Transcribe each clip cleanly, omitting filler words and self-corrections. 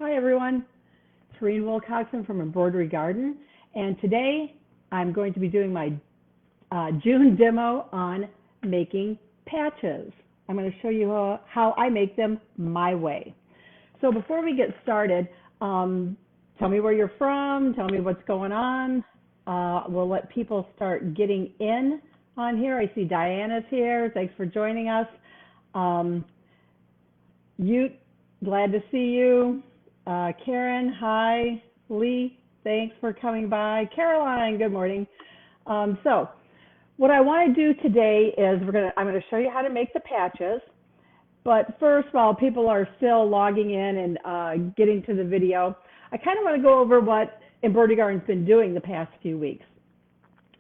Hi everyone, it's Reen Wilcoxon from Embroidery Garden, and today I'm going to be doing my June demo on making patches. I'm going to show you how I make them my way. So before we get started, tell me where you're from, tell me what's going on. We'll let people start getting in on here. I see Diana's here. Thanks for joining us. Ute, glad to see you. Karen, hi. Lee, thanks for coming by. Caroline, good morning. So what I want to do today is I'm going to show you how to make the patches. But first, while people are still logging in and getting to the video, I kind of want to go over what Embroidery Garden's been doing the past few weeks.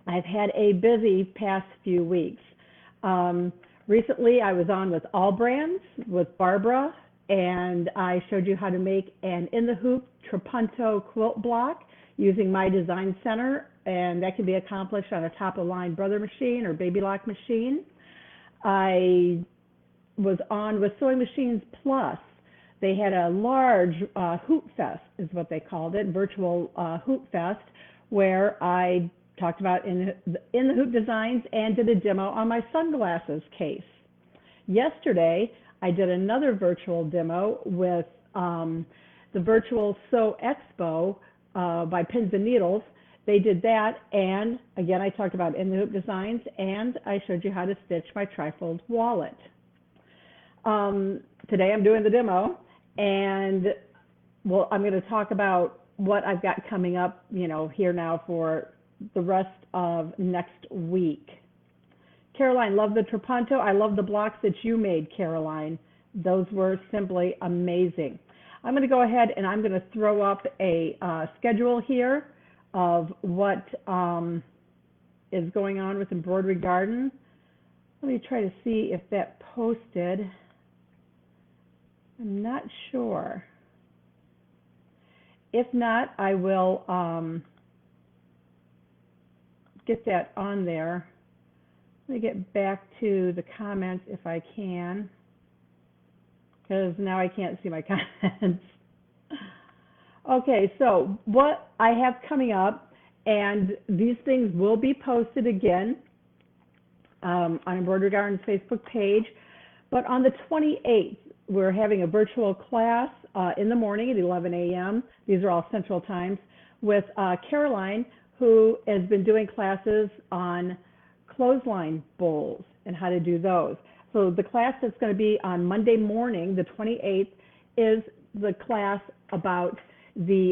I've had a busy past few weeks. Recently, I was on with All Brands with Barbara, and I showed you how to make an in-the-hoop trapunto quilt block using my design center, and that can be accomplished on a top-of-line brother machine or baby lock machine. I was on with Sewing Machines Plus. They had a large hoop fest, is what they called it, virtual hoop fest, where I talked about in the hoop designs and did a demo on my sunglasses case. Yesterday, I did another virtual demo with the Virtual Sew Expo by Pins and Needles. They did that, and again, I talked about in the hoop designs, and I showed you how to stitch my trifold wallet. Today I'm doing the demo, and well, I'm going to talk about what I've got coming up, here now for the rest of next week. Caroline, love the trapunto. I love the blocks that you made, Caroline. Those were simply amazing. I'm going to go ahead and I'm going to throw up a schedule here of what is going on with Embroidery Garden. Let me try to see if that posted. I'm not sure. If not, I will get that on there. Let me get back to the comments if I can, because now I can't see my comments. Okay, so what I have coming up, and these things will be posted again on Embroidery Garden's Facebook page, but on the 28th, we're having a virtual class in the morning at 11 a.m. These are all Central Times, with Caroline, who has been doing classes on clothesline bowls and how to do those. So the class that's going to be on Monday morning, the 28th, is the class about the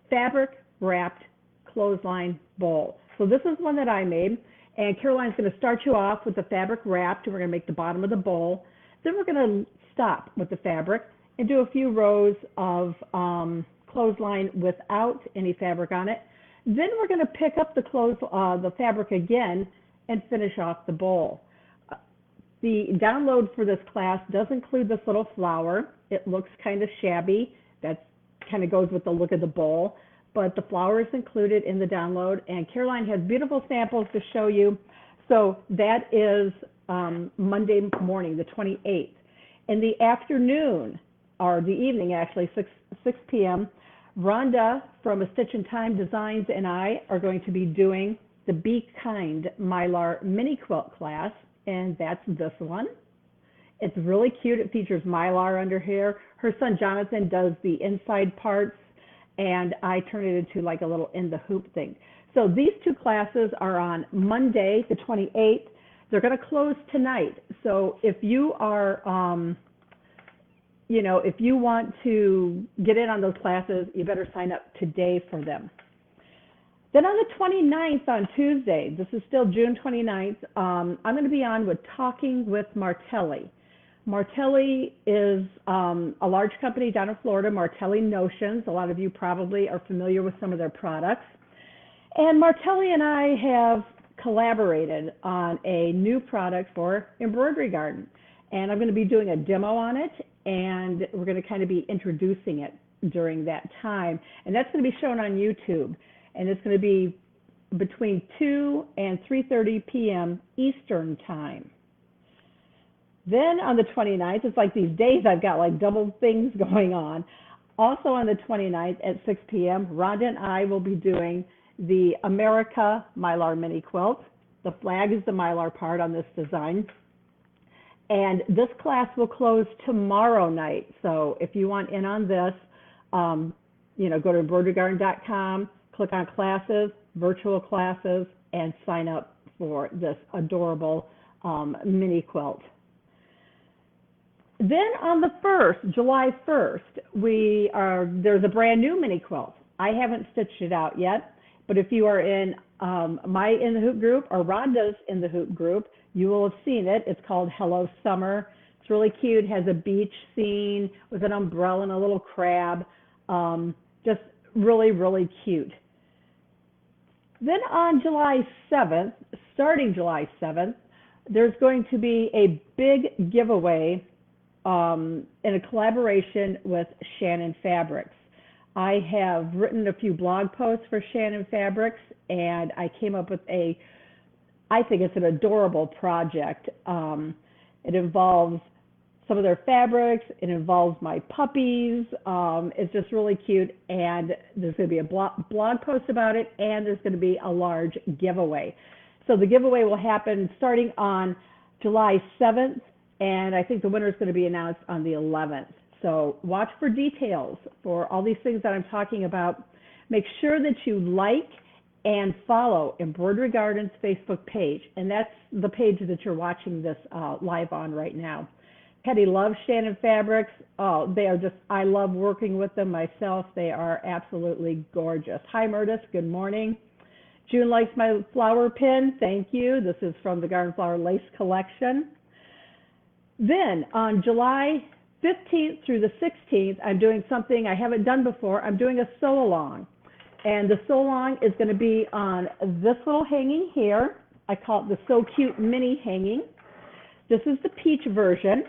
fabric wrapped clothesline bowl. So this is one that I made, and Caroline's going to start you off with the fabric wrapped, and we're going to make the bottom of the bowl. Then we're going to stop with the fabric and do a few rows of clothesline without any fabric on it. Then we're going to pick up the fabric again and finish off the bowl. The download for this class does include this little flower. It looks kind of shabby. That kind of goes with the look of the bowl, but the flower is included in the download, and Caroline has beautiful samples to show you. So that is Monday morning, the 28th. In the afternoon, or the evening actually, 6 p.m., Rhonda from A Stitch in Time Designs and I are going to be doing the Be Kind Mylar mini quilt class, and that's this one. It's really cute. It features Mylar under here. Her son Jonathan does the inside parts, and I turn it into like a little in the hoop thing. So these two classes are on Monday, the 28th. They're going to close tonight. So if you are, if you want to get in on those classes, you better sign up today for them. Then on the 29th, on Tuesday, this is still June 29th, I'm going to be on with Talking with Martelli. Martelli is a large company down in Florida, Martelli Notions. A lot of you probably are familiar with some of their products. And Martelli and I have collaborated on a new product for Embroidery Garden. And I'm going to be doing a demo on it, and we're going to kind of be introducing it during that time. And that's going to be shown on YouTube. And it's going to be between 2 and 3:30 p.m. Eastern Time. Then on the 29th, it's like these days I've got like double things going on. Also on the 29th at 6 p.m., Rhonda and I will be doing the America Mylar Mini Quilt. The flag is the Mylar part on this design. And this class will close tomorrow night. So if you want in on this, you know, go to embroiderygarden.com, click on classes, virtual classes, and sign up for this adorable mini quilt. Then on the 1st, July 1st, there's a brand new mini quilt. I haven't stitched it out yet, but if you are in my In the Hoop group or Rhonda's In the Hoop group, you will have seen it. It's called Hello Summer. It's really cute. It has a beach scene with an umbrella and a little crab. Just really, really cute. Then on July 7th, starting July 7th, there's going to be a big giveaway in a collaboration with Shannon Fabrics. I have written a few blog posts for Shannon Fabrics, and I came up with I think it's an adorable project. It involves some of their fabrics. It involves my puppies. It's just really cute, and there's going to be a blog post about it, and there's going to be a large giveaway. So the giveaway will happen starting on July 7th, and I think the winner is going to be announced on the 11th. So watch for details for all these things that I'm talking about. Make sure that you like and follow Embroidery Garden's Facebook page, and that's the page that you're watching this live on right now. Hetty loves Shannon Fabrics. Oh, they are just, I love working with them myself. They are absolutely gorgeous. Hi, Murtis. Good morning. June likes my flower pin. Thank you. This is from the Garden Flower Lace Collection. Then on July 15th through the 16th, I'm doing something I haven't done before. I'm doing a sew-along. And the sew-along is going to be on this little hanging here. I call it the So Cute Mini Hanging. This is the peach version.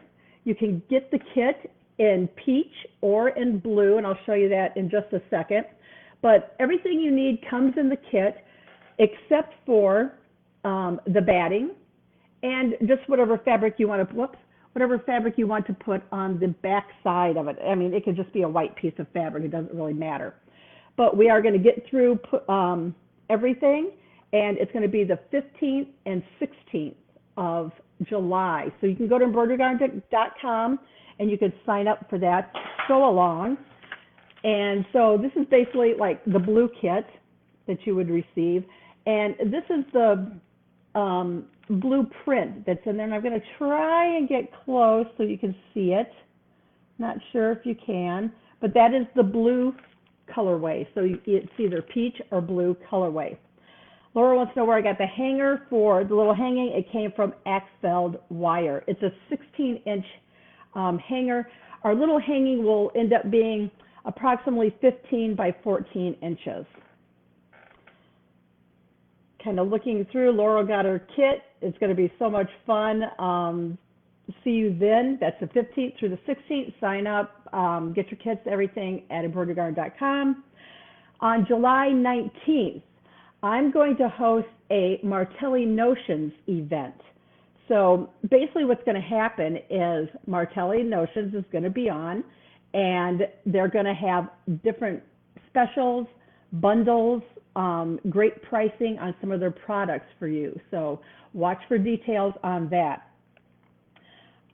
You can get the kit in peach or in blue, and I'll show you that in just a second. But everything you need comes in the kit except for the batting and just whatever fabric you want to, whatever fabric you want to put on the back side of it. I mean, it could just be a white piece of fabric. It doesn't really matter. But we are going to get through everything, and it's going to be the 15th and 16th of July. So you can go to embroiderygarden.com and you can sign up for that sew along. And so this is basically like the blue kit that you would receive. And this is the blueprint that's in there. And I'm going to try and get close so you can see it. Not sure if you can, but that is the blue colorway. So it's either peach or blue colorway. Laura wants to know where I got the hanger for the little hanging. It came from Axfeld wire. It's a 16-inch hanger. Our little hanging will end up being approximately 15 by 14 inches. Kind of looking through, Laura got her kit. It's going to be so much fun. See you then. That's the 15th through the 16th. Sign up, get your kits, everything at embroiderygarden.com. On July 19th, I'm going to host a Martelli Notions event. So basically what's going to happen is Martelli Notions is going to be on, and they're going to have different specials, bundles, great pricing on some of their products for you. So watch for details on that.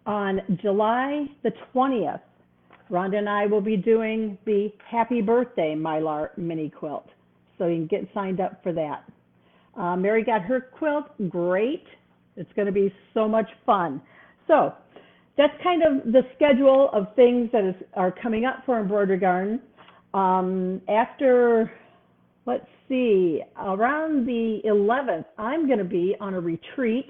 On July the 20th, Rhonda and I will be doing the Happy Birthday Mylar Mini Quilt. So you can get signed up for that. Mary got her quilt. Great. It's going to be so much fun. So that's kind of the schedule of things that are coming up for Embroidery Garden. After, let's see, around the 11th, I'm going to be on a retreat.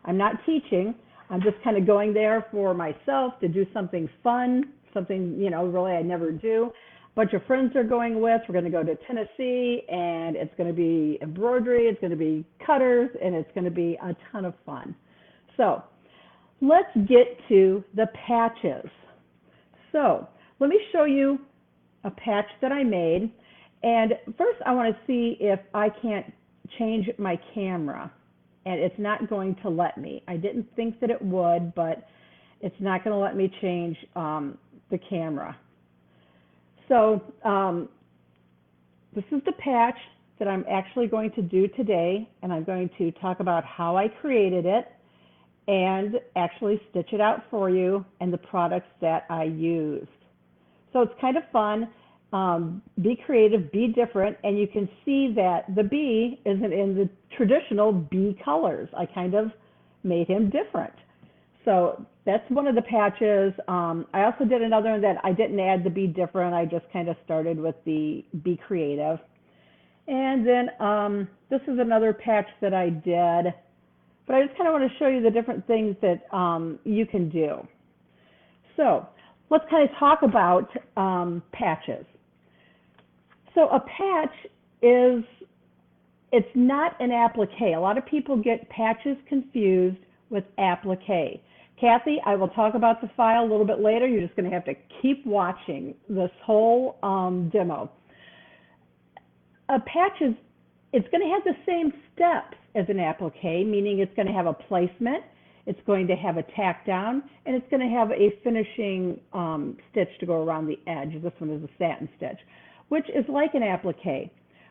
I'm not teaching. I'm just kind of going there for myself to do something fun, something, you know, really I never do. A bunch of friends are going with. We're going to go to Tennessee, and it's going to be embroidery, it's going to be cutters, and it's going to be a ton of fun. So let's get to the patches. So let me show you a patch that I made. And first I want to see if I can't change my camera, and it's not going to let me. I didn't think that it would, but it's not going to let me change the camera. So this is the patch that I'm actually going to do today, and I'm going to talk about how I created it and actually stitch it out for you and the products that I used. So it's kind of fun. Be creative, be different, and you can see that the bee isn't in the traditional bee colors. I kind of made him different. So that's one of the patches. I also did another one that I didn't add the be different. I just kind of started with the be creative. And then this is another patch that I did, but I just kind of want to show you the different things that you can do. So let's kind of talk about patches. So a patch is, it's not an applique. A lot of people get patches confused with applique. Kathy, I will talk about the file a little bit later. You're just going to have to keep watching this whole demo. A patch is, it's going to have the same steps as an applique, meaning it's going to have a placement, it's going to have a tack down, and it's going to have a finishing stitch to go around the edge. This one is a satin stitch, which is like an applique.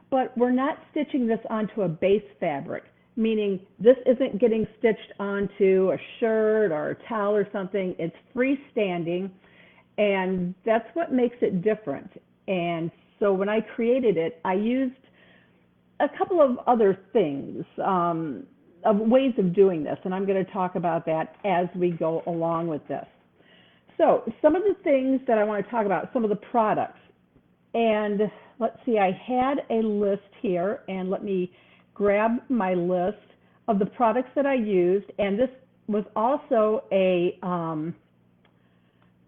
But we're not stitching this onto a base fabric, meaning this isn't getting stitched onto a shirt or a towel or something. It's freestanding, and that's what makes it different. And so when I created it, I used a couple of other things, of ways of doing this, and I'm going to talk about that as we go along with this. So some of the things that I want to talk about, some of the products. And let's see, I had a list here, and let me grab my list of the products that I used, and this was also a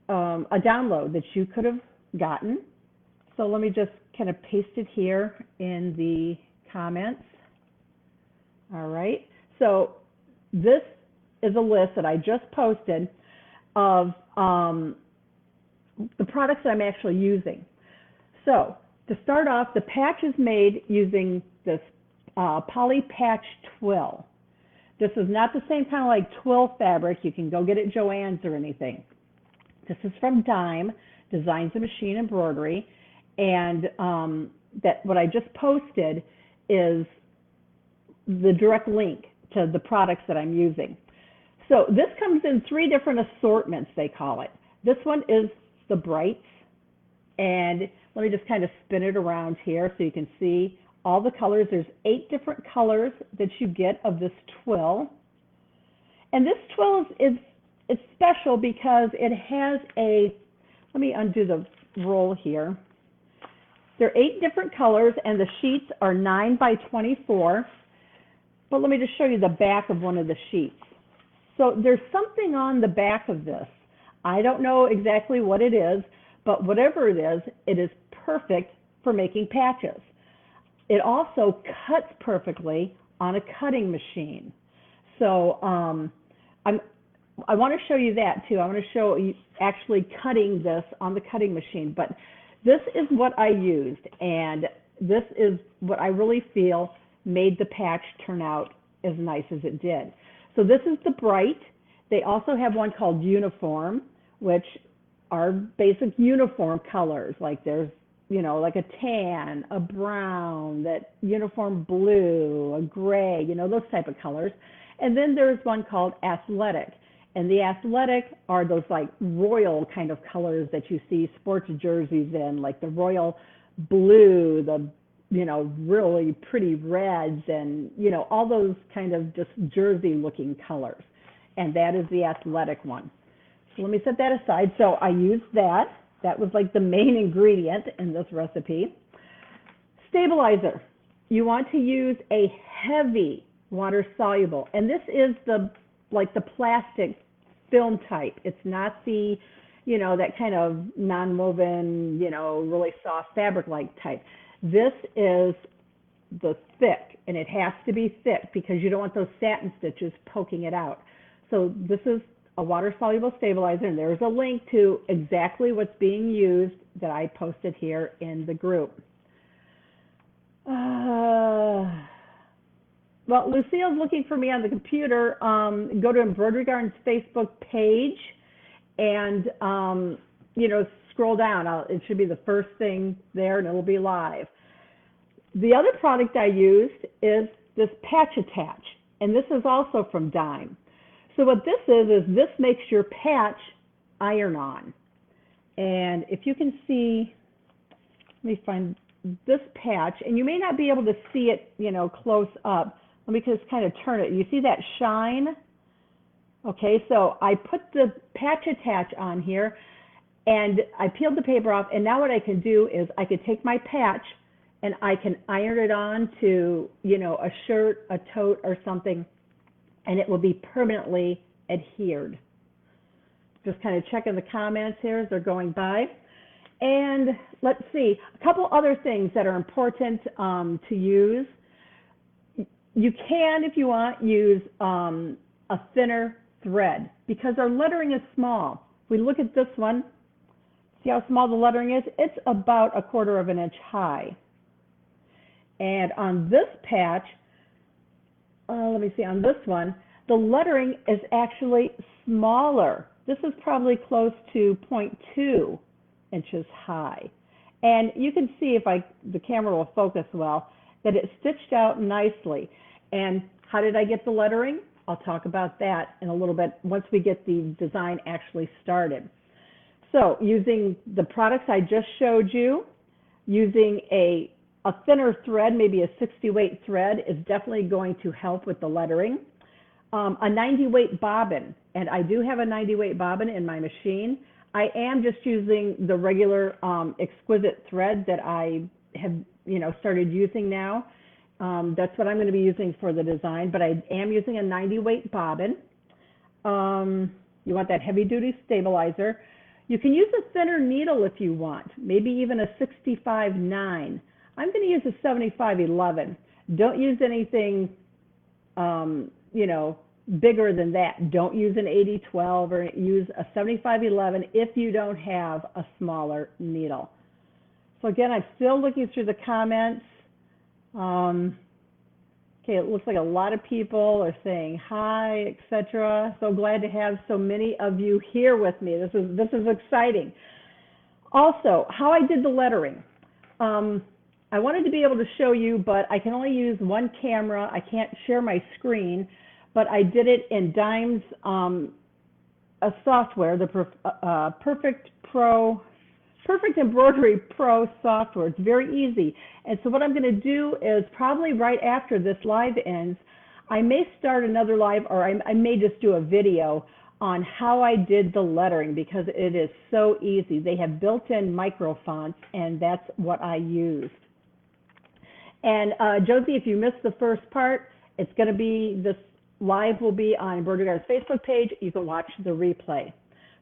download that you could have gotten. So let me just kind of paste it here in the comments. All right, so this is a list that I just posted of the products that I'm actually using. So to start off, the patch is made using this poly patch twill. This is not the same kind of like twill fabric you can go get at Joann's or anything. This is from Dime, Designs and Machine Embroidery, and that what I just posted is the direct link to the products that I'm using. So this comes in 3 different assortments, they call it. This one is the brights, and let me just kind of spin it around here so you can see all the colors. There's 8 different colors that you get of this twill. And this twill it's special because it has a, let me undo the roll here. There are 8 different colors, and the sheets are 9 by 24. But let me just show you the back of one of the sheets. So there's something on the back of this. I don't know exactly what it is, but whatever it is perfect for making patches. It also cuts perfectly on a cutting machine. So I want to show you that too. I want to show you actually cutting this on the cutting machine. But this is what I used, and this is what I really feel made the patch turn out as nice as it did. So this is the bright. They also have one called uniform, which are basic uniform colors. Like there's, you know, like a tan, a brown, that uniform blue, a gray, you know, those type of colors. And then there's one called athletic. And the athletic are those like royal kind of colors that you see sports jerseys in, like the royal blue, the, you know, really pretty reds, and, you know, all those kind of just jersey looking colors. And that is the athletic one. So let me set that aside. So I used that. That was like the main ingredient in this recipe. Stabilizer. You want to use a heavy water soluble. And this is the, like the plastic film type. It's not the, you know, that kind of non-woven, you know, really soft fabric-like type. This is the thick, and it has to be thick because you don't want those satin stitches poking it out. So this is a water-soluble stabilizer, and there's a link to exactly what's being used that I posted here in the group. Well, Lucille's looking for me on the computer. Go to Embroidery Garden's Facebook page and, you know, scroll down, it should be the first thing there and it'll be live. The other product I used is this patch attach, and this is also from Dime. So what this is this makes your patch iron-on. And if you can see, let me find this patch, and you may not be able to see it, you know, close up. Let me just kind of turn it. You see that shine? Okay, so I put the patch attach on here, and I peeled the paper off, and now what I can do is I could take my patch and I can iron it on to, you know, a shirt, a tote, or something, and it will be permanently adhered. Just kind of checking the comments here as they're going by. And let's see, a couple other things that are important to use. You can, if you want, use a thinner thread because our lettering is small. If we look at this one, see how small the lettering is? It's about 1/4 of an inch high. And on this patch, let me see, on this one, the lettering is actually smaller. This is probably close to 0.2 inches high. And you can see, if the camera will focus well, that it's stitched out nicely. And how did I get the lettering? I'll talk about that in a little bit once we get the design actually started. So using the products I just showed you, using a thinner thread, maybe a 60 weight thread, is definitely going to help with the lettering. A 90 weight bobbin, and I do have a 90 weight bobbin in my machine. I am just using the regular exquisite thread that I have, you know, started using now. That's what I'm going to be using for the design, but I am using a 90 weight bobbin. You want that heavy duty stabilizer. You can use a thinner needle if you want, maybe even a 65-9. I'm going to use a 75-11. Don't use anything, you know, bigger than that. Don't use an 80-12 or use a 75-11 if you don't have a smaller needle. So again, I'm still looking through the comments. Okay, it looks like a lot of people are saying hi, etc. So glad to have so many of you here with me. This is exciting. Also, how I did the lettering. I wanted to be able to show you, but I can only use one camera. I can't share my screen, but I did it in Dime's software, the Perfect Embroidery Pro Software. It's very easy. And so what I'm going to do is probably right after this live ends, I may start another live, or I may just do a video on how I did the lettering because it is so easy. They have built-in micro fonts, and that's what I used. And Josie, if you missed the first part, it's going to be, this live will be on Embroidery Garden's Facebook page. You can watch the replay.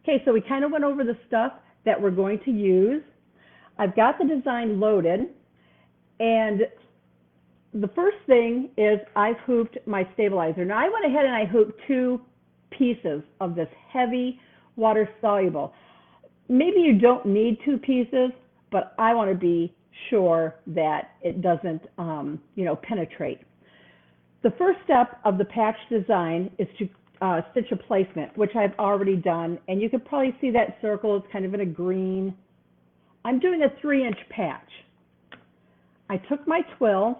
Okay, so we kind of went over the stuff that we're going to use. I've got the design loaded, and the first thing is I've hooped my stabilizer. Now I went ahead and I hooped 2 pieces of this heavy water soluble. Maybe you don't need 2 pieces, but I want to be sure that it doesn't you know, penetrate. The first step of the patch design is to stitch a placement, which I've already done, and you can probably see that circle. It's kind of in a green. I'm doing a 3-inch patch. I took my twill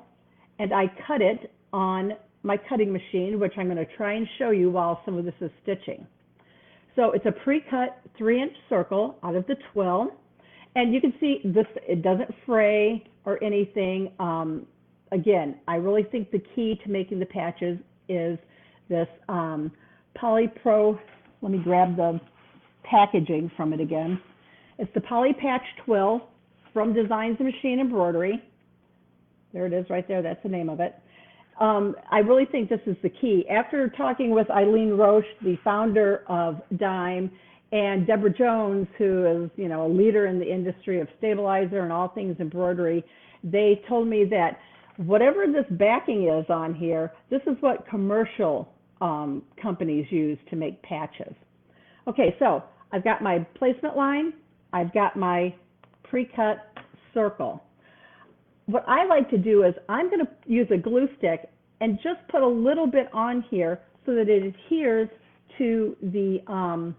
and I cut it on my cutting machine, which I'm going to try and show you while some of this is stitching. So it's a pre-cut 3-inch circle out of the twill, and you can see this, it doesn't fray or anything. Again, I really think the key to making the patches is this Poly Pro. Let me grab the packaging from it again. It's the Poly Patch Twill from Designs and Machine Embroidery. There it is right there. That's the name of it. I really think this is the key. After talking with Eileen Roche, the founder of Dime, and Deborah Jones, who is, you know, a leader in the industry of stabilizer and all things embroidery, they told me that whatever this backing is on here, this is what commercial companies use to make patches. Okay, so I've got my placement line, I've got my pre-cut circle. What I like to do is I'm going to use a glue stick and just put a little bit on here so that it adheres to the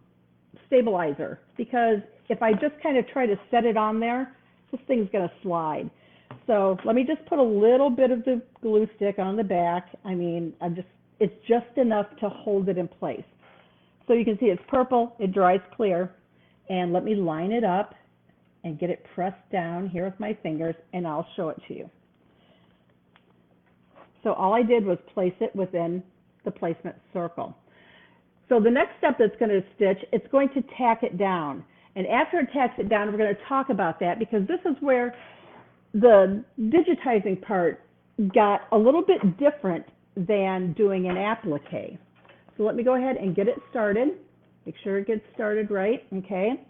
stabilizer, because if I just kind of try to set it on there, this thing's going to slide. So let me just put a little bit of the glue stick on the back. I mean, it's just enough to hold it in place. So you can see it's purple, it dries clear. And let me line it up and get it pressed down here with my fingers, and I'll show it to you. So all I did was place it within the placement circle. So the next step that's going to stitch, it's going to tack it down. And after it tacks it down, we're going to talk about that, because this is where the digitizing part got a little bit different than doing an applique. So let me go ahead and get it started. Make sure it gets started right, okay?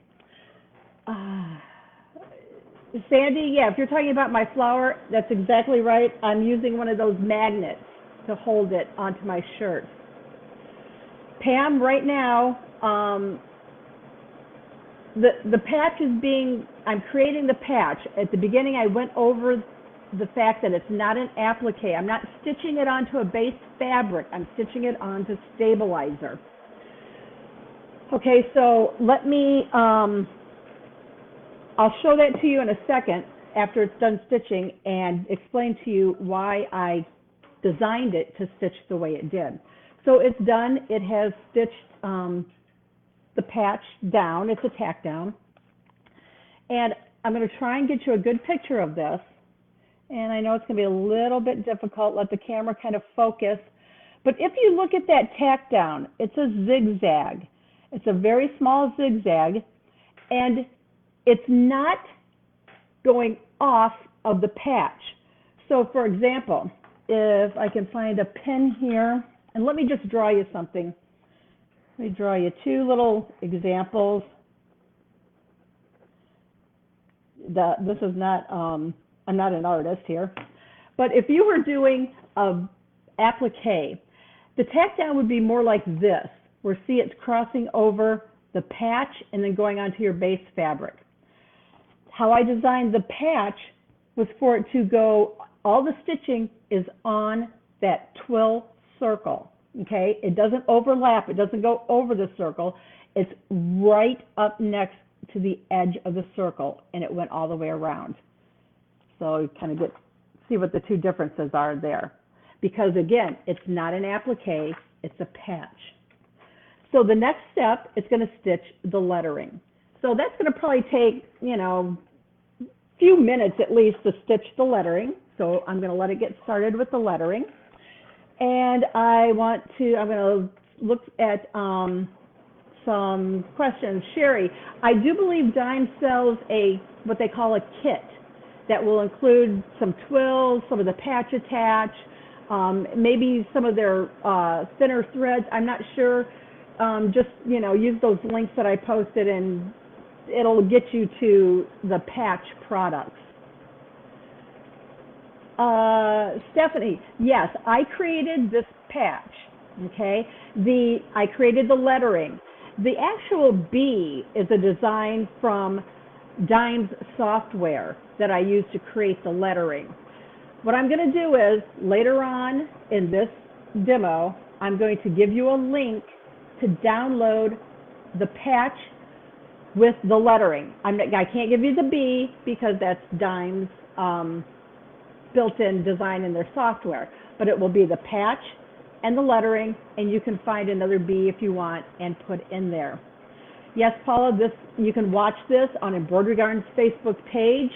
Sandy, yeah, if you're talking about my flower, that's exactly right. I'm using one of those magnets to hold it onto my shirt. Pam, right now, the patch is I'm creating the patch. At the beginning, I went over the fact that it's not an applique. I'm not stitching it onto a base fabric. I'm stitching it onto stabilizer. Okay, so let me, I'll show that to you in a second after it's done stitching and explain to you why I designed it to stitch the way it did. So it's done. It has stitched the patch down. It's a tack down. And I'm going to try and get you a good picture of this. And I know it's going to be a little bit difficult. Let the camera kind of focus. But if you look at that tack down, it's a zigzag. It's a very small zigzag. And it's not going off of the patch. So for example, if I can find a pin here, and let me just draw you something. Let me draw you two little examples. This is not, I'm not an artist here, but if you were doing an applique, the tack down would be more like this, where see it's crossing over the patch and then going onto your base fabric. How I designed the patch was for it to go, all the stitching is on that twill circle, okay? It doesn't overlap, it doesn't go over the circle. It's right up next to the edge of the circle, and it went all the way around. So you kind of see what the two differences are there. Because again, it's not an applique, it's a patch. So the next step, it's going to stitch the lettering. So that's going to probably take, you know, a few minutes at least to stitch the lettering. So I'm going to let it get started with the lettering. And I'm going to look at some questions. Sherry, I do believe Dime sells what they call a kit that will include some twills, some of the patch attach, maybe some of their thinner threads. I'm not sure. Just, you know, use those links that I posted and it'll get you to the patch products. Stephanie, yes, I created this patch, okay? I created the lettering. The actual B is a design from Dime's software that I use to create the lettering. What I'm going to do is, later on in this demo, I'm going to give you a link to download the patch with the lettering. I can't give you the B because that's Dime's built-in design in their software, but it will be the patch and the lettering, and you can find another B if you want and put in there. Yes, Paula, you can watch this on Embroidery Garden's Facebook page.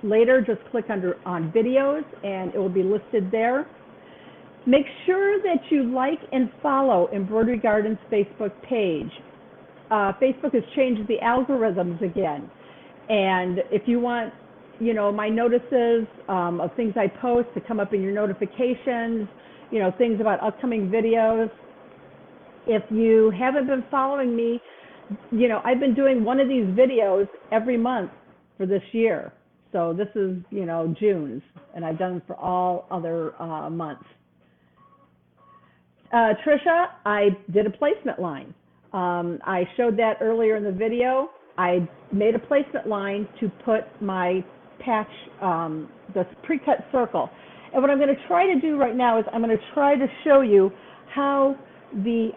Later, just click on videos and it will be listed there. Make sure that you like and follow Embroidery Garden's Facebook page. Facebook has changed the algorithms again. And if you want, you know, my notices of things I post to come up in your notifications, you know, things about upcoming videos. If you haven't been following me, you know, I've been doing one of these videos every month for this year. So this is, you know, June's, and I've done them for all other months. Trisha, I did a placement line. I showed that earlier in the video. I made a placement line to put my patch, the pre-cut circle. And what I'm going to try to do right now is I'm going to try to show you how the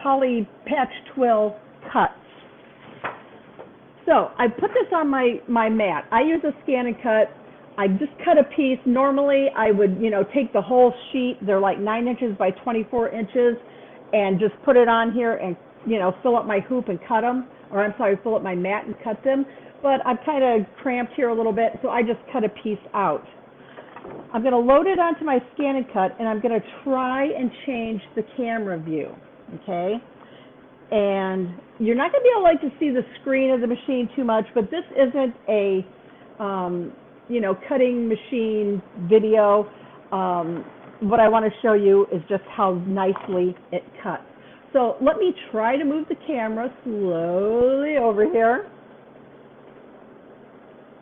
poly patch twill cuts. So I put this on my mat. I use a scan and cut. I just cut a piece. Normally I would, take the whole sheet. They're like 9 inches by 24 inches and just put it on here and, fill up my hoop and cut them. Or I'm sorry, fill up my mat and cut them. But I'm kind of cramped here a little bit, so I just cut a piece out. I'm going to load it onto my scan and cut, and I'm going to try and change the camera view, okay? And you're not going to be able to see the screen of the machine too much, but this isn't a, cutting machine video. What I want to show you is just how nicely it cuts. So let me try to move the camera slowly over here.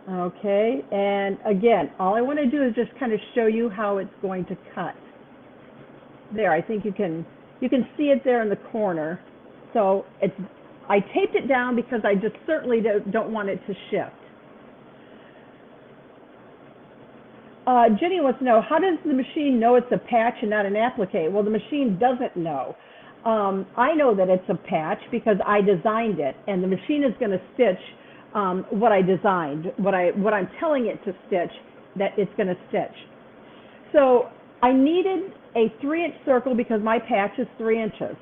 Okay, and again, all I want to do is just kind of show you how it's going to cut. There, I think you can see it there in the corner. So I taped it down because I just certainly don't want it to shift. Jenny wants to know, how does the machine know it's a patch and not an applique? Well, the machine doesn't know. I know that it's a patch because I designed it, and the machine is going to stitch what I designed, what I'm telling it to stitch, that it's going to stitch. So I needed a 3-inch circle because my patch is 3 inches.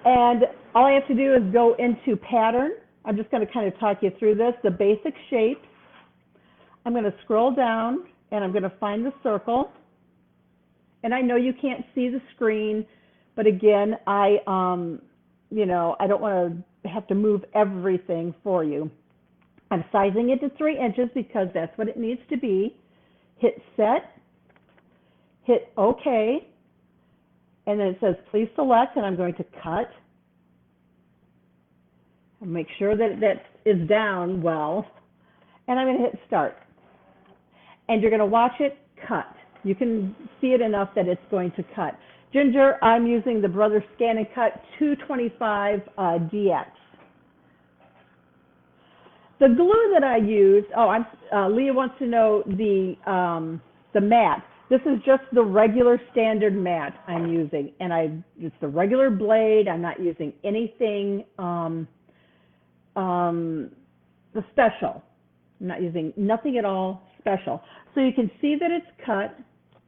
And all I have to do is go into pattern. I'm just going to kind of talk you through this, the basic shapes. I'm going to scroll down and I'm going to find the circle. And I know you can't see the screen, but again, I don't want to have to move everything for you. I'm sizing it to 3 inches because that's what it needs to be. Hit set, hit OK, and then it says please select, and I'm going to cut. And make sure that that is down well, and I'm going to hit start. And you're going to watch it cut. You can see it enough that it's going to cut. Ginger, I'm using the Brother Scan and Cut 225 DX. The glue that I use, Leah wants to know the mat. This is just the regular standard mat I'm using, and it's the regular blade. I'm not using anything special. I'm not using nothing at all special. So you can see that it's cut,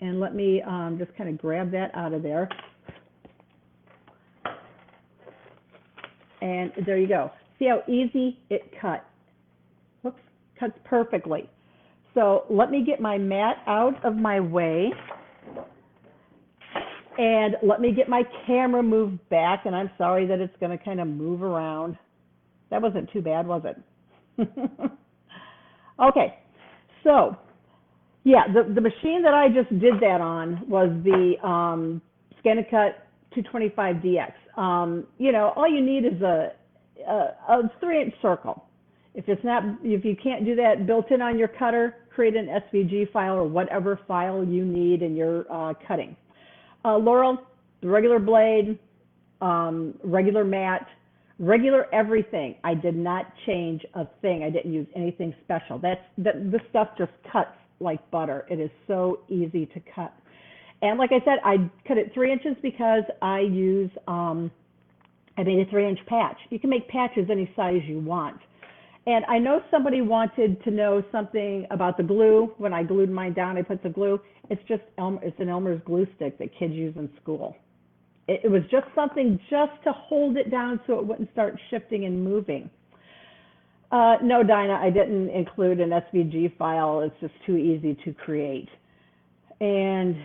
and let me just kind of grab that out of there. And there you go. See how easy it cut. Whoops, cuts perfectly. So let me get my mat out of my way, and let me get my camera moved back, and I'm sorry that it's going to kind of move around. That wasn't too bad, was it? Okay, so yeah, the machine that I just did that on was the Scan and Cut 225 DX. All you need is a 3-inch circle. If you can't do that built in on your cutter, create an SVG file or whatever file you need in your cutting. Laurel, the regular blade, regular mat, regular everything. I did not change a thing. I didn't use anything special. This stuff just cuts like butter. It is so easy to cut. And like I said, I cut it 3 inches because I use, I made a 3-inch patch. You can make patches any size you want. And I know somebody wanted to know something about the glue. When I glued mine down, I put the glue. It's an Elmer's glue stick that kids use in school. It was just something just to hold it down so it wouldn't start shifting and moving. No, Dinah, I didn't include an SVG file. It's just too easy to create. And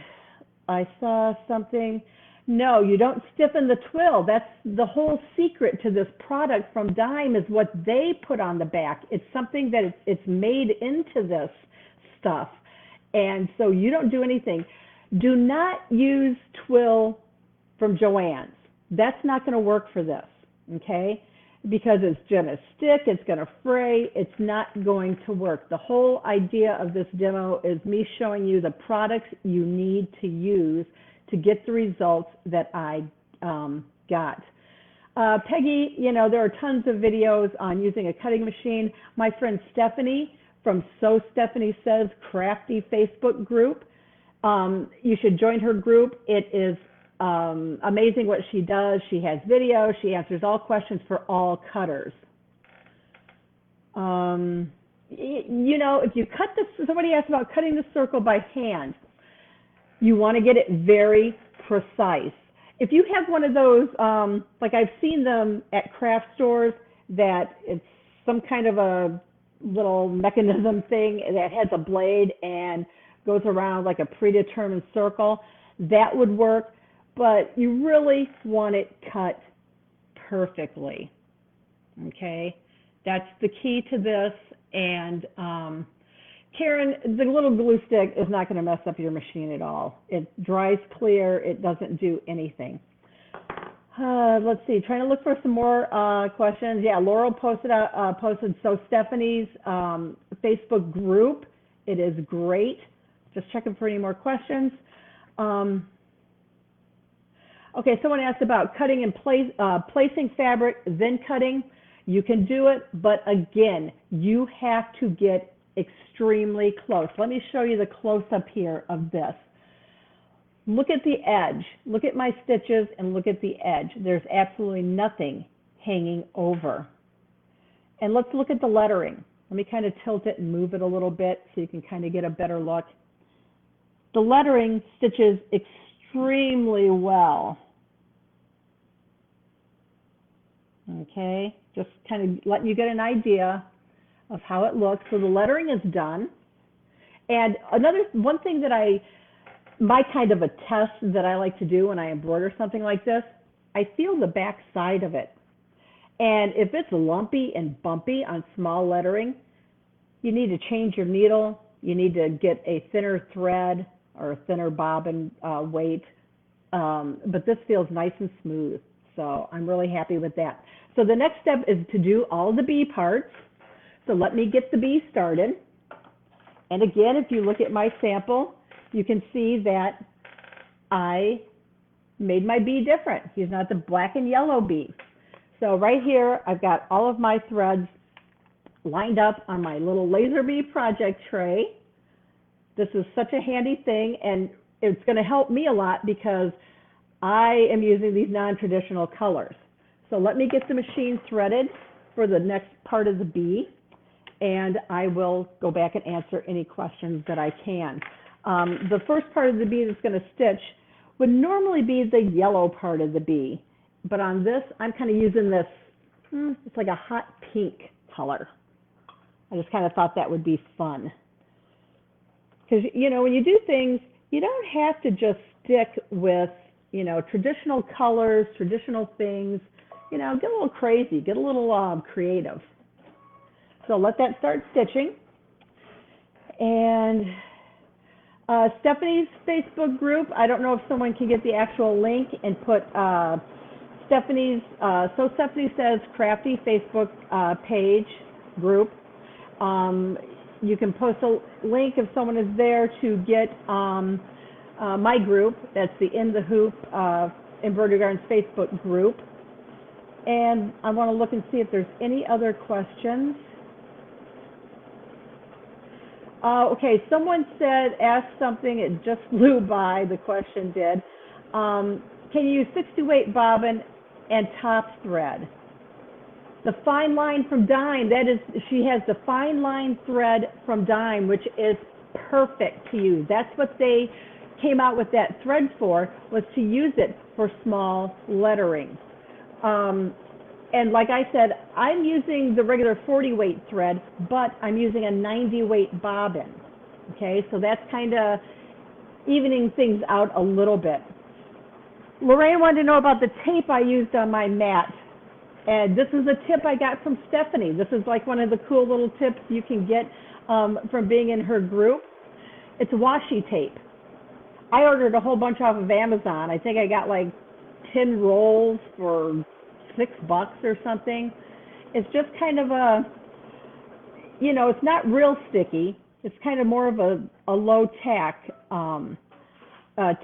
I saw something. No, you don't stiffen the twill. That's the whole secret to this product from Dime, is what they put on the back. It's something that it's made into this stuff. And so you don't do anything. Do not use twill from Joann's. That's not going to work for this, okay? Because it's going to stick, it's going to fray, it's not going to work. The whole idea of this demo is me showing you the products you need to use to get the results that I got. Peggy, there are tons of videos on using a cutting machine. My friend Stephanie from So Stephanie Says Crafty Facebook group, you should join her group. It is amazing what she does. She has video. She answers all questions for all cutters. You know, if you cut this, somebody asked about cutting the circle by hand. You want to get it very precise. If you have one of those, like I've seen them at craft stores, that it's some kind of a little mechanism thing that has a blade and goes around like a predetermined circle, that would work, but you really want it cut perfectly. Okay, that's the key to this. And Karen, the little glue stick is not going to mess up your machine at all. It dries clear. It doesn't do anything. Let's see, trying to look for some more questions. Yeah, Laurel posted so Stephanie's Facebook group, it is great. Just checking for any more questions. Okay, someone asked about cutting and placing fabric, then cutting. You can do it, but again, you have to get extremely close. Let me show you the close-up here of this. Look at the edge. Look at my stitches and look at the edge. There's absolutely nothing hanging over. And let's look at the lettering. Let me kind of tilt it and move it a little bit so you can kind of get a better look. The lettering stitches extremely well. Okay, just kind of letting you get an idea of how it looks. So the lettering is done. And one thing that my kind of a test that I like to do when I embroider something like this, I feel the back side of it. And if it's lumpy and bumpy on small lettering, you need to change your needle. You need to get a thinner thread or a thinner bobbin weight. But this feels nice and smooth. So I'm really happy with that. So the next step is to do all the bee parts. So let me get the bee started. And again, if you look at my sample, you can see that I made my bee different. He's not the black and yellow bee. So right here, I've got all of my threads lined up on my little laser bee project tray. This is such a handy thing, and it's going to help me a lot because I am using these non-traditional colors. So let me get the machine threaded for the next part of the bee, and I will go back and answer any questions that I can. The first part of the bee that's going to stitch would normally be the yellow part of the bee, but on this, I'm kind of using this, it's like a hot pink color. I just kind of thought that would be fun. Because, you know, when you do things, you don't have to just stick with, you know, traditional colors, traditional things. You know, get a little crazy, get a little creative. So let that start stitching. And Stephanie's Facebook group, I don't know if someone can get the actual link and put Stephanie's, so Stephanie says Crafty Facebook page group. You can post a link if someone is there to get my group. That's the In the Hoop Embroidery Gardens Facebook group. And I want to look and see if there's any other questions. Okay, someone asked something, it just flew by, the question did. Can you use 6-to-8 bobbin and top thread? The fine line from Dime, that is, she has the fine line thread from Dime, which is perfect to use. That's what they came out with that thread for, was to use it for small lettering. And like I said, I'm using the regular 40-weight thread, but I'm using a 90-weight bobbin. Okay, so that's kind of evening things out a little bit. Lorraine wanted to know about the tape I used on my mat. And this is a tip I got from Stephanie. This is like one of the cool little tips you can get from being in her group. It's washi tape. I ordered a whole bunch off of Amazon. I think I got like 10 rolls for $6 or something. It's just kind of a, you know, it's not real sticky. It's kind of more of a low tack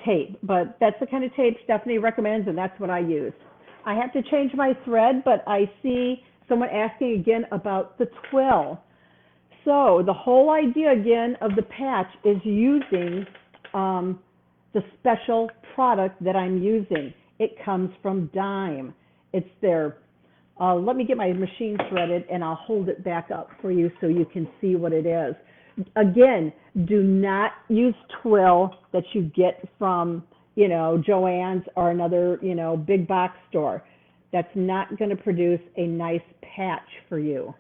tape, but that's the kind of tape Stephanie recommends, and that's what I use. I have to change my thread, but I see someone asking again about the twill. So the whole idea again of the patch is using the special product that I'm using. It comes from Dime. It's their, let me get my machine threaded and I'll hold it back up for you so you can see what it is. Again, do not use Twill that you get from, you know, Joann's or another, you know, big box store. That's not going to produce a nice patch for you.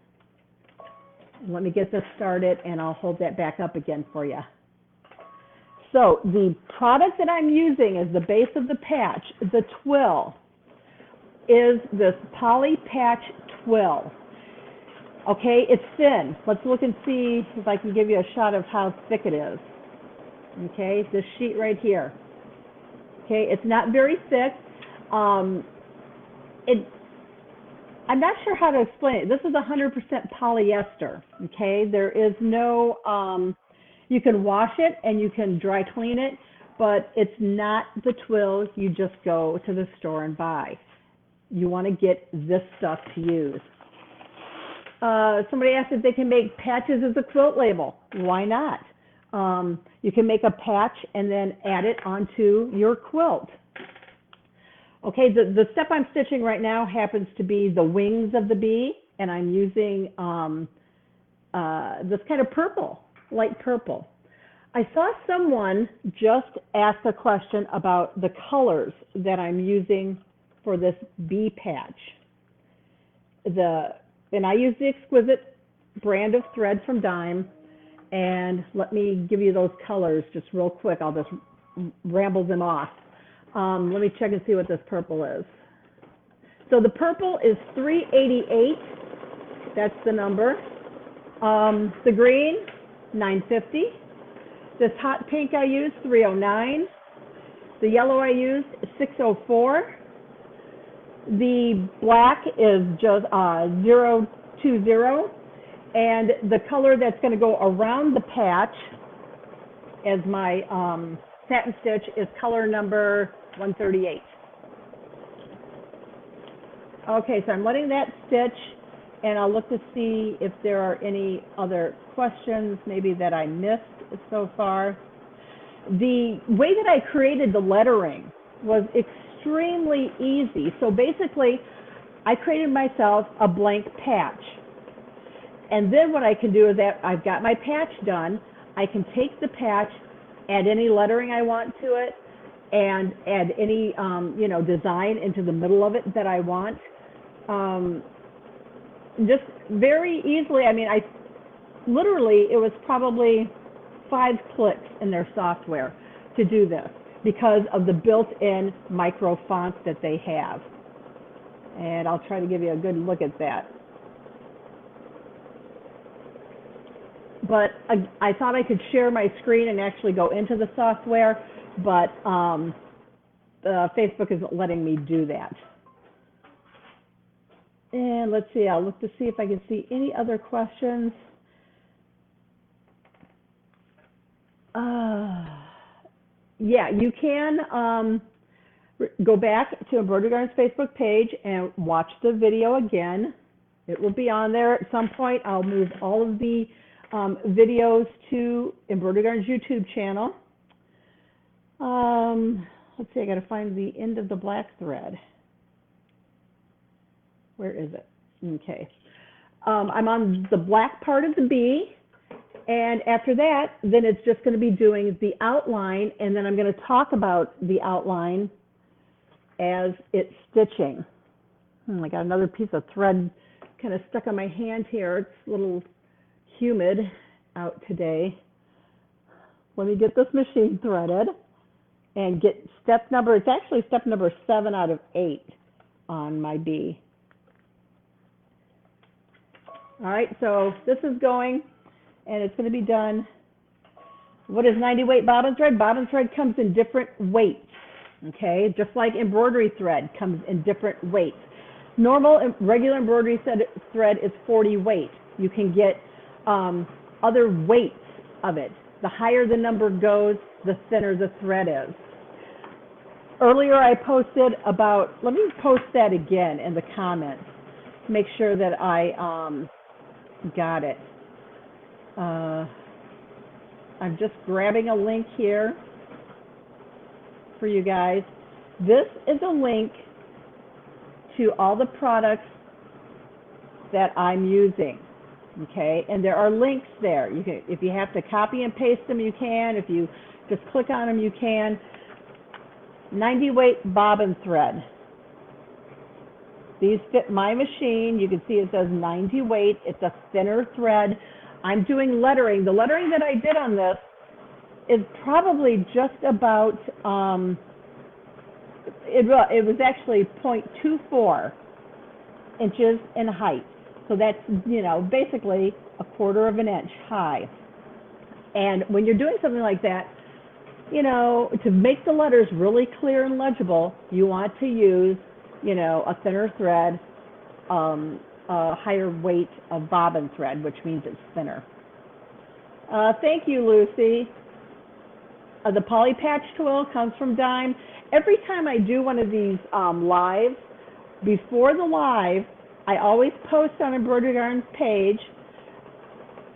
Let me get this started and I'll hold that back up again for you. So the product that I'm using as the base of the patch, the Twill, is this Poly Patch Twill. Okay, it's thin. Let's look and see if I can give you a shot of how thick it is. Okay, this sheet right here. Okay, it's not very thick. I'm not sure how to explain it. This is 100% polyester. Okay, there is no, you can wash it and you can dry clean it, but it's not the Twill you just go to the store and buy. You want to get this stuff to use. Somebody asked if they can make patches as a quilt label. Why not? You can make a patch and then add it onto your quilt. Okay, the step I'm stitching right now happens to be the wings of the bee, and I'm using this kind of purple, light purple. I saw someone just ask a question about the colors that I'm using for this bee patch. And I use the Exquisite brand of thread from Dime. And let me give you those colors just real quick. I'll just ramble them off. Let me check and see what this purple is. So the purple is 388. That's the number. The green, 950. This hot pink I used, 309. The yellow I used, 604. The black is just 020, and the color that's going to go around the patch as my satin stitch is color number 138. Okay, so I'm letting that stitch, and I'll look to see if there are any other questions maybe that I missed so far. The way that I created the lettering was extremely easy. So basically, I created myself a blank patch. And then what I can do is that I've got my patch done, I can take the patch, add any lettering I want to it, and add any you know, design into the middle of it that I want. Just very easily. I mean, literally, it was probably 5 clicks in their software to do this, because of the built-in micro fonts that they have. And I'll try to give you a good look at that. But I thought I could share my screen and actually go into the software, but Facebook isn't letting me do that. And let's see, I'll look to see if I can see any other questions. Yeah, you can go back to Embroidery Garden's Facebook page and watch the video again. It will be on there at some point. I'll move all of the videos to Embroidery Garden's YouTube channel. Let's see, I got to find the end of the black thread. Where is it? Okay. I'm on the black part of the bee. And after that, then it's just going to be doing the outline, and then I'm going to talk about the outline as it's stitching. I got another piece of thread kind of stuck on my hand here. It's a little humid out today. Let me get this machine threaded and get step number, it's actually step number 7 out of 8 on my bee. All right, so this is going, and it's going to be done. What is 90 weight bottom thread? Bottom thread comes in different weights, okay? Just like embroidery thread comes in different weights. Normal, regular embroidery thread is 40 weight. You can get other weights of it. The higher the number goes, the thinner the thread is. Earlier I posted about, let me post that again in the comments, make sure that I got it. I'm just grabbing a link here. for you guys. This is a link to all the products that I'm using, okay? And there are links there. You can, if you have to copy and paste them, you can. If you just click on them, you can. 90 weight bobbin thread. These fit my machine. You can see it says 90 weight. It's a thinner thread. I'm doing lettering. The lettering that I did on this is probably just about, it was actually 0.24 inches in height. So that's, you know, basically 1/4 of an inch high. And when you're doing something like that, you know, to make the letters really clear and legible, you want to use, you know, a thinner thread, a higher weight of bobbin thread, which means it's thinner. Thank you, Lucy. The poly patch twill comes from Dime. Every time I do one of these lives, before the live, I always post on Embroidery Gardens page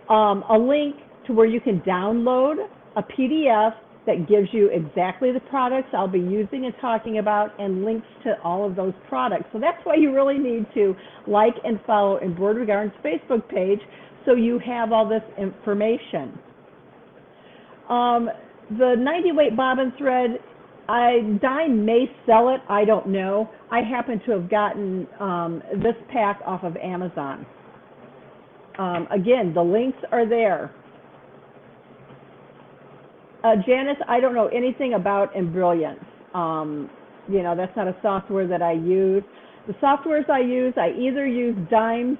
a link to where you can download a PDF that gives you exactly the products I'll be using and talking about and links to all of those products. So that's why you really need to like and follow Embroidery Gardens Facebook page so you have all this information. The 90 weight bobbin thread, Dime may sell it, I don't know. I happen to have gotten this pack off of Amazon. Again, the links are there. Janice, I don't know anything about Embrilliance. You know, that's not a software that I use. The softwares I use, I either use Dime's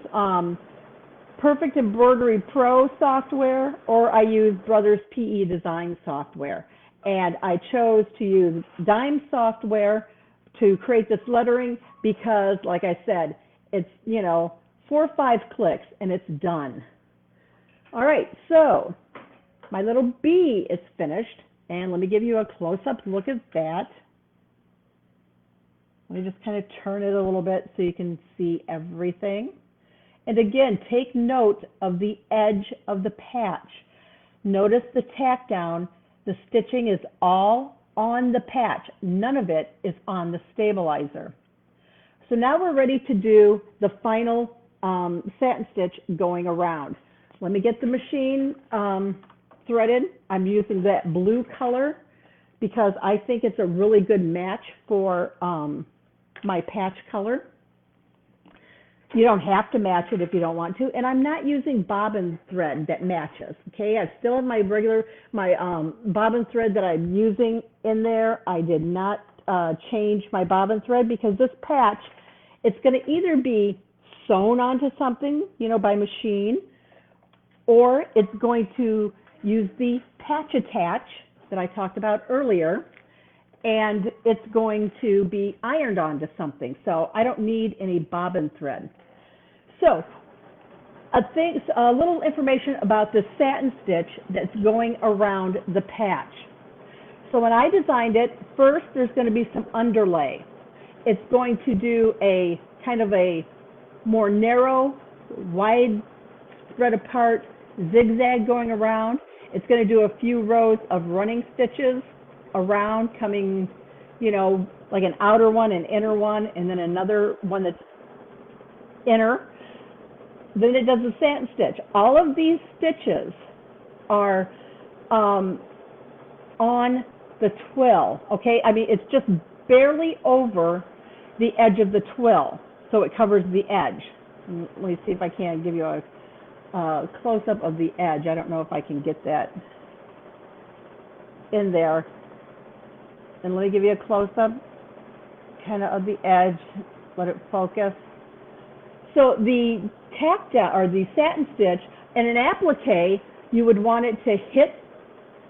Perfect Embroidery Pro software, or I use Brothers PE Design software. And I chose to use Dime software to create this lettering because, like I said, it's, you know, 4 or 5 clicks and it's done. All right, so my little bee is finished, and let me give you a close-up look at that. Let me just kind of turn it a little bit so you can see everything. And again, take note of the edge of the patch. Notice the tack down. The stitching is all on the patch. None of it is on the stabilizer. So now we're ready to do the final satin stitch going around. Let me get the machine threaded. I'm using that blue color because I think it's a really good match for my patch color. You don't have to match it if you don't want to, and I'm not using bobbin thread that matches, okay? I still have my regular, bobbin thread that I'm using in there. I did not change my bobbin thread because this patch, it's gonna either be sewn onto something, you know, by machine, or it's going to use the patch attach that I talked about earlier, and it's going to be ironed onto something. So I don't need any bobbin thread. So a little information about the satin stitch that's going around the patch. So when I designed it, first there's going to be some underlay. It's going to do a kind of a more narrow, wide spread apart zigzag going around. It's going to do a few rows of running stitches around, coming, you know, like an outer one, an inner one, and then another one that's inner. Then it does the satin stitch. All of these stitches are on the twill, okay? I mean, it's just barely over the edge of the twill, so it covers the edge. Let me see if I can give you a close-up of the edge. I don't know if I can get that in there. And let me give you a close-up kind of the edge, let it focus. So the tack down, or the satin stitch, in an applique, you would want it to hit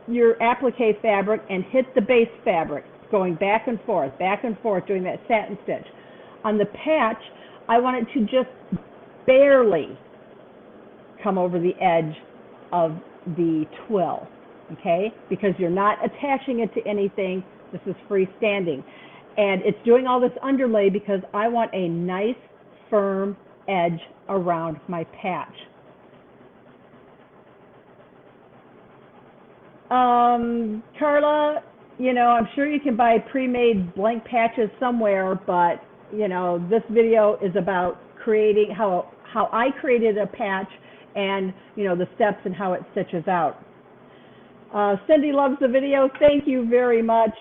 your applique fabric and hit the base fabric, going back and forth, doing that satin stitch. On the patch, I want it to just barely come over the edge of the twill, okay? Because you're not attaching it to anything. This is freestanding. And it's doing all this underlay because I want a nice, firm edge around my patch. Carla, you know, I'm sure you can buy pre-made blank patches somewhere, but, you know, this video is about creating how I created a patch and, you know, the steps and how it stitches out. Cindy loves the video. Thank you very much.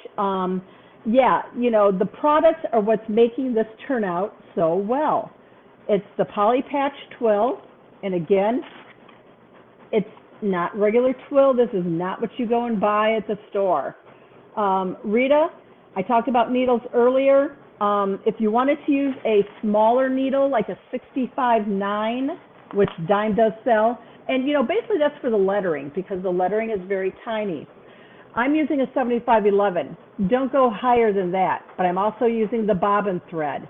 Yeah, you know, the products are what's making this turn out so well. It's the Poly Patch Twill, and again, it's not regular twill. This is not what you go and buy at the store. Rita, I talked about needles earlier. If you wanted to use a smaller needle, like a 65-9, which Dime does sell, and you know, basically that's for the lettering because the lettering is very tiny. I'm using a 75-11. Don't go higher than that, but I'm also using the bobbin thread.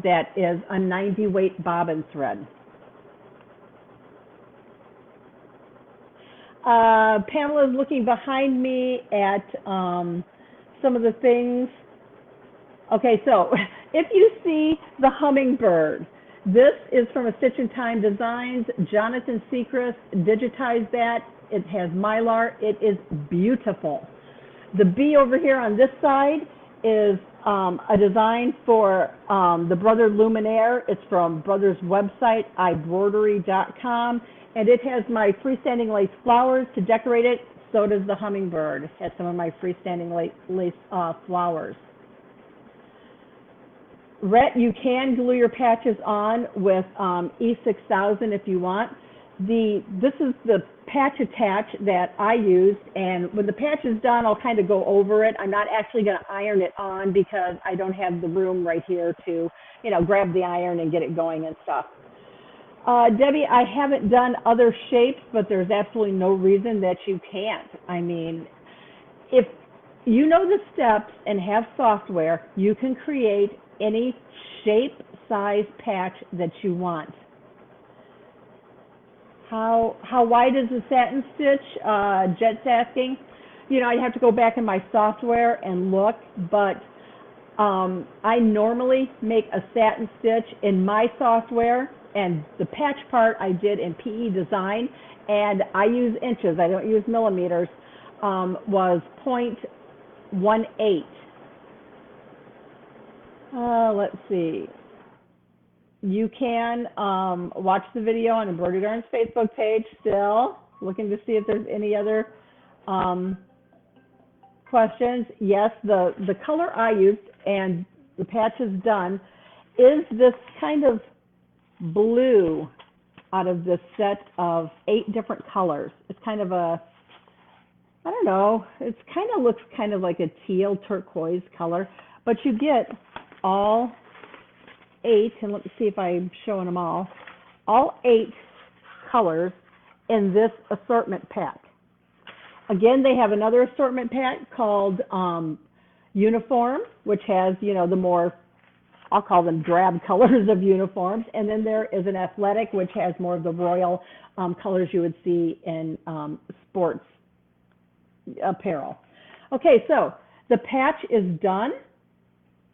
That is a 90-weight bobbin thread. Pamela's looking behind me at some of the things. Okay, so if you see the hummingbird, this is from a Stitch in Time Designs. Jonathan Sechrist digitized that. It has Mylar. It is beautiful. The bee over here on this side is a design for the Brother Luminaire. It's from Brother's website, iBroidery.com, and it has my freestanding lace flowers to decorate it. So does the hummingbird. It has some of my freestanding lace flowers. Rhett, you can glue your patches on with E6000 if you want. This is the patch attach that I used, and when the patch is done, I'll kind of go over it. I'm not actually going to iron it on because I don't have the room right here to, you know, grab the iron and get it going and stuff. Debbie, I haven't done other shapes, but there's absolutely no reason that you can't. I mean, if you know the steps and have software, you can create any shape, size patch that you want. How wide is the Satin Stitch? Jet's asking. You know, I'd have to go back in my software and look, but I normally make a Satin Stitch in my software, and the patch part I did in PE Design, and I use inches, I don't use millimeters, was 0.18. Let's see. You can watch the video on Embroidery Yarn's Facebook page still. Looking to see if there's any other questions. Yes, the color I used, and the patch is done, is this kind of blue out of this set of 8 different colors. It's kind of a, I don't know, it kind of looks kind of like a teal turquoise color, but you get all 8, and let me see if I'm showing them all 8 colors in this assortment pack. Again, they have another assortment pack called Uniform, which has, you know, the more, I'll call them drab colors of uniforms. And then there is an Athletic, which has more of the royal colors you would see in sports apparel. Okay, so the patch is done.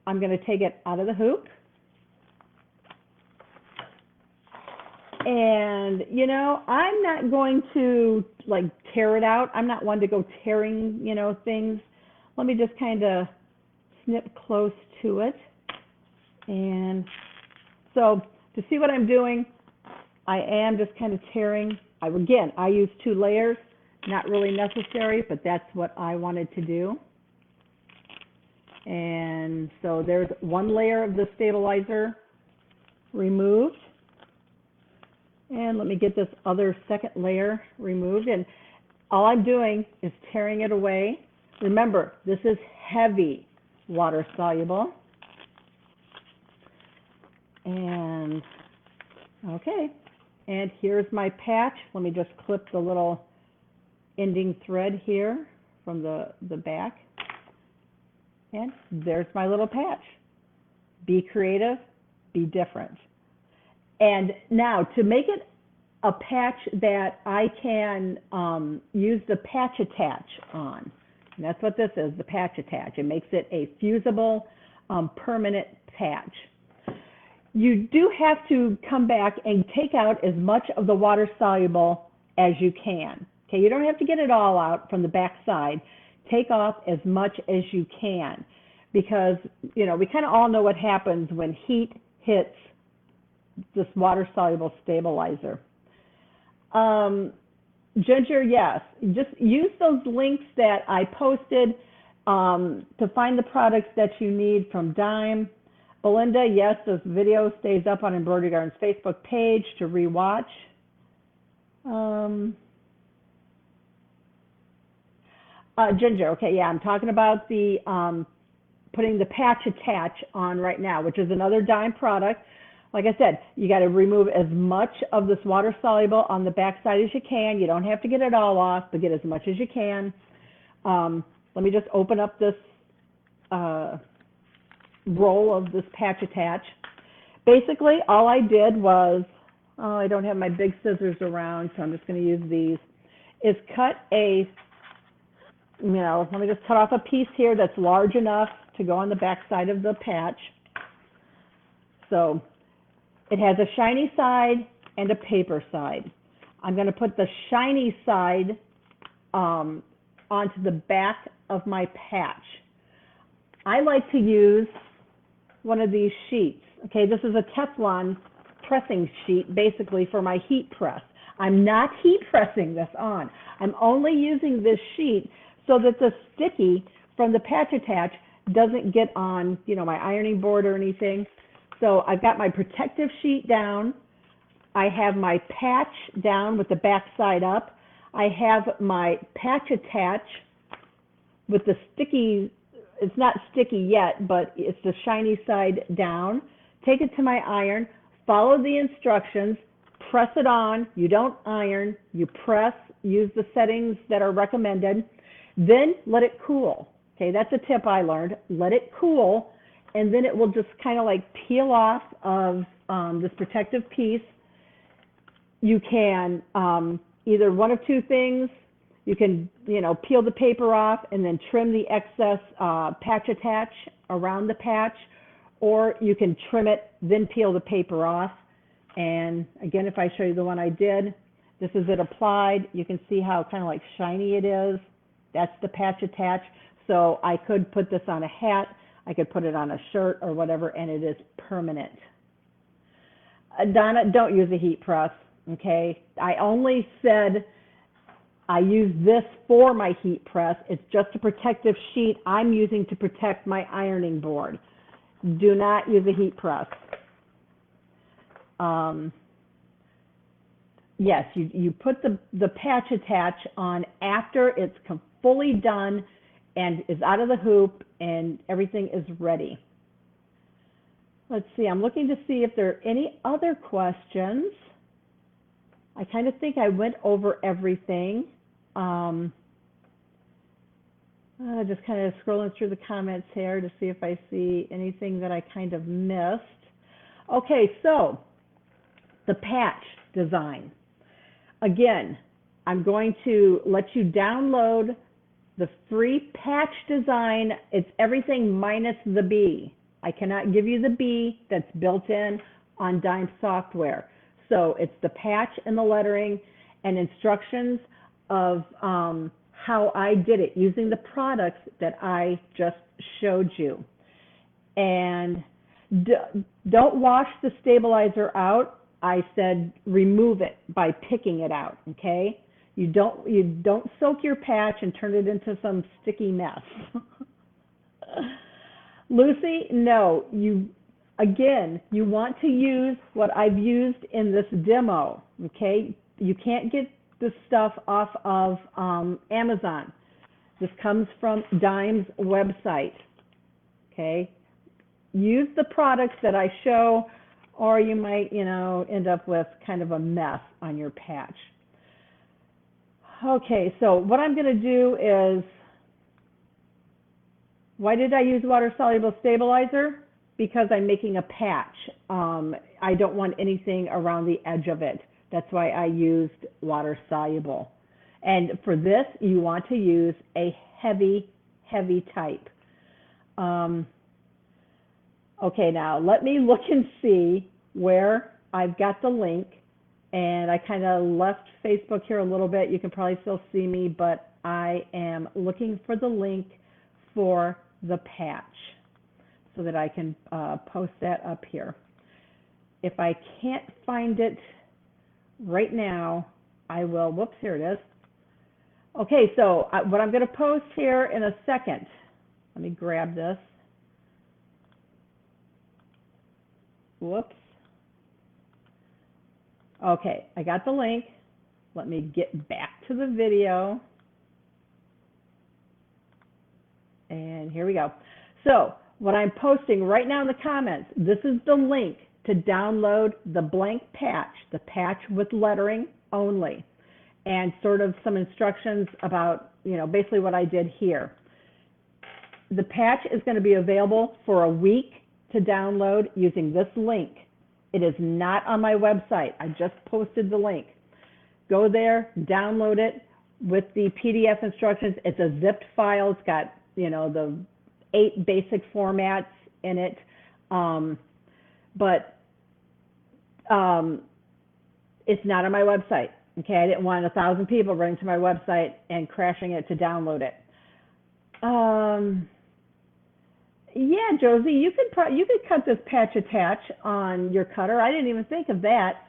I'm going to take it out of the hoop. And, you know, I'm not going to, like, tear it out. I'm not one to go tearing, you know, things. Let me just kind of snip close to it. And so to see what I'm doing, I am just kind of tearing. Again, I use 2 layers. Not really necessary, but that's what I wanted to do. And so there's 1 layer of the stabilizer removed. And let me get this other second layer removed. And all I'm doing is tearing it away. Remember, this is heavy water soluble. And okay, and here's my patch. Let me just clip the little ending thread here from the back. And there's my little patch. Be creative, be different. And now to make it a patch that I can use the patch attach on. And that's what this is, the patch attach. It makes it a fusible, permanent patch. You do have to come back and take out as much of the water soluble as you can. Okay, you don't have to get it all out from the back side. take off as much as you can, because, you know, we kind of all know what happens when heat hits this water-soluble stabilizer. Ginger, yes, just use those links that I posted to find the products that you need from Dime. Belinda, yes, this video stays up on Embroidery Garden's Facebook page to rewatch. Ginger, okay, yeah, I'm talking about the putting the patch attach on right now, which is another Dime product. Like I said, you got to remove as much of this water soluble on the back side as you can. You don't have to get it all off, but get as much as you can. Let me just open up this roll of this patch attach. Basically, all I did was, oh, I don't have my big scissors around, so I'm just going to use these, is cut a, you know, let me just cut off a piece here that's large enough to go on the back side of the patch. So it has a shiny side and a paper side. I'm going to put the shiny side onto the back of my patch. I like to use one of these sheets. Okay, this is a Teflon pressing sheet, basically, for my heat press. I'm not heat pressing this on. I'm only using this sheet so that the sticky from the patch attach doesn't get on, you know, my ironing board or anything. So I've got my protective sheet down. I have my patch down with the back side up. I have my patch attach with the sticky, it's not sticky yet, but it's the shiny side down. Take it to my iron, follow the instructions, press it on. You don't iron, you press, use the settings that are recommended, then let it cool. Okay, that's a tip I learned. Let it cool, and then it will just kind of like peel off of this protective piece. You can either one of two things. You can, you know, peel the paper off and then trim the excess patch attach around the patch, or you can trim it, then peel the paper off. And again, if I show you the one I did, this is it applied. You can see how kind of like shiny it is. That's the patch attach. So I could put this on a hat, I could put it on a shirt or whatever, and it is permanent. Donna, don't use a heat press, okay? I only said I use this for my heat press. It's just a protective sheet I'm using to protect my ironing board. Do not use a heat press. Yes, you put the patch attach on after it's fully done and is out of the hoop and everything is ready. Let's see, I'm looking to see if there are any other questions. I kind of think I went over everything. Just kind of scrolling through the comments here to see if I see anything that I kind of missed. Okay, so the patch design. Again, I'm going to let you download the free patch design. It's everything minus the B. I cannot give you the B that's built in on Dime software. So it's the patch and the lettering and instructions of how I did it using the products that I just showed you. And don't wash the stabilizer out. I said remove it by picking it out, okay? You don't soak your patch and turn it into some sticky mess. Lucy, no, you want to use what I've used in this demo, okay? You can't get this stuff off of Amazon. This comes from Dime's website, okay? Use the products that I show, or you might, you know, end up with kind of a mess on your patch. Okay, so what I'm going to do is, why did I use water-soluble stabilizer? Because I'm making a patch. I don't want anything around the edge of it. That's why I used water-soluble. And for this, you want to use a heavy, heavy type. Okay, now let me look and see where I've got the link. And I kind of left Facebook here a little bit. You can probably still see me, but I am looking for the link for the patch so that I can post that up here. If I can't find it right now, I will, whoops, here it is. Okay, so what I'm going to post here in a second, let me grab this. Whoops. Okay, I got the link. Let me get back to the video. And here we go. So what I'm posting right now in the comments, this is the link to download the blank patch, the patch with lettering only, and sort of some instructions about, you know, basically what I did here. The patch is going to be available for a week to download using this link. It is not on my website. I just posted the link. Go there, download it with the PDF instructions. It's a zipped file. It's got, you know, the 8 basic formats in it. But it's not on my website. Okay, I didn't want 1,000 people running to my website and crashing it to download it. Yeah, Josie, you could cut this patch attach on your cutter. I didn't even think of that.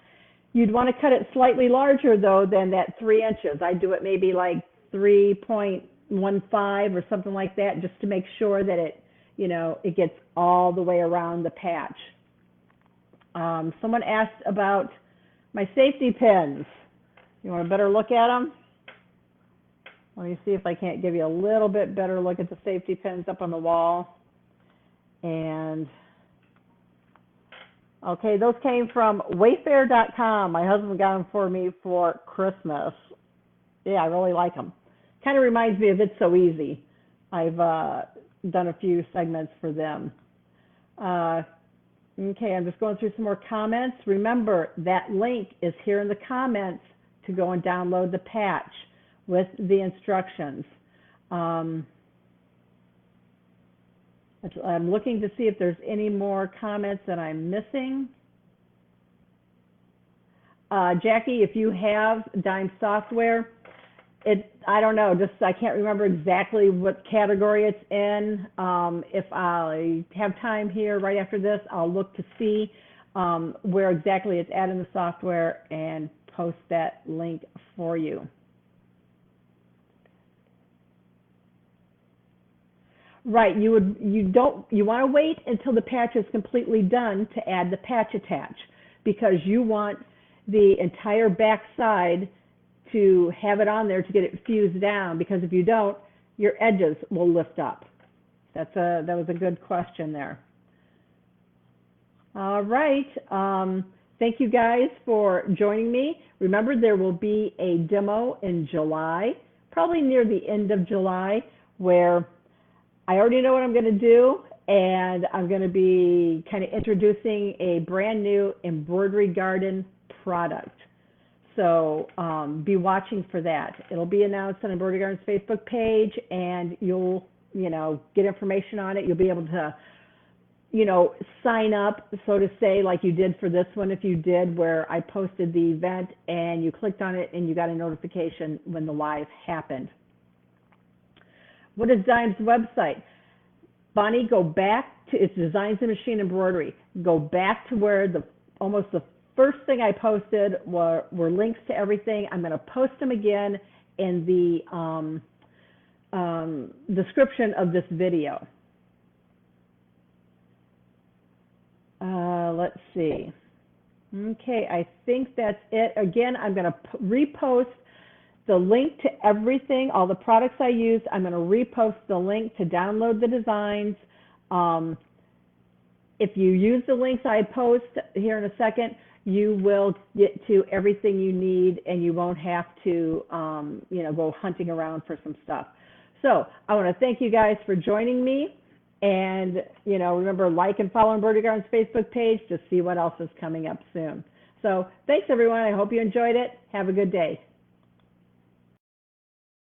You'd want to cut it slightly larger though than that 3 inches. I'd do it maybe like 3.15 or something like that, just to make sure that it, you know, it gets all the way around the patch. Someone asked about my safety pins. You want a better look at them? Let me see if I can't give you a little bit better look at the safety pins up on the wall. And okay, those came from Wayfair.com. My husband got them for me for Christmas. Yeah, I really like them. Kind of reminds me of It's So Easy. I've done a few segments for them. Okay, I'm just going through some more comments. Remember, that link is here in the comments to go and download the patch with the instructions. I'm looking to see if there's any more comments that I'm missing. Jackie, if you have Dime software, I don't know, I can't remember exactly what category it's in. If I have time here right after this, I'll look to see where exactly it's at in the software and post that link for you. Right, you want to wait until the patch is completely done to add the patch attach, because you want the entire back side to have it on there to get it fused down, because if you don't, your edges will lift up. That was a good question there. All right, thank you guys for joining me. Remember, there will be a demo in July, probably near the end of July, where I already know what I'm going to do, and I'm going to be kind of introducing a brand new embroidery garden product. So be watching for that. It'll be announced on Embroidery Garden's Facebook page, and you'll, get information on it. You'll be able to, sign up, so to say, like you did for this one, if you did, where I posted the event and you clicked on it and you got a notification when the live happened. What is Dime's website? Bonnie, go back to its Designs and Machine Embroidery. Go back to where almost the first thing I posted were links to everything. I'm going to post them again in the description of this video. Let's see. Okay, I think that's it. Again, I'm going to repost the link to everything, all the products I used. I'm going to repost the link to download the designs. If you use the links I post here in a second, you will get to everything you need, and you won't have to, go hunting around for some stuff. So I want to thank you guys for joining me. And, remember, like and follow Embroidery Garden's Facebook page to see what else is coming up soon. So thanks, everyone. I hope you enjoyed it. Have a good day.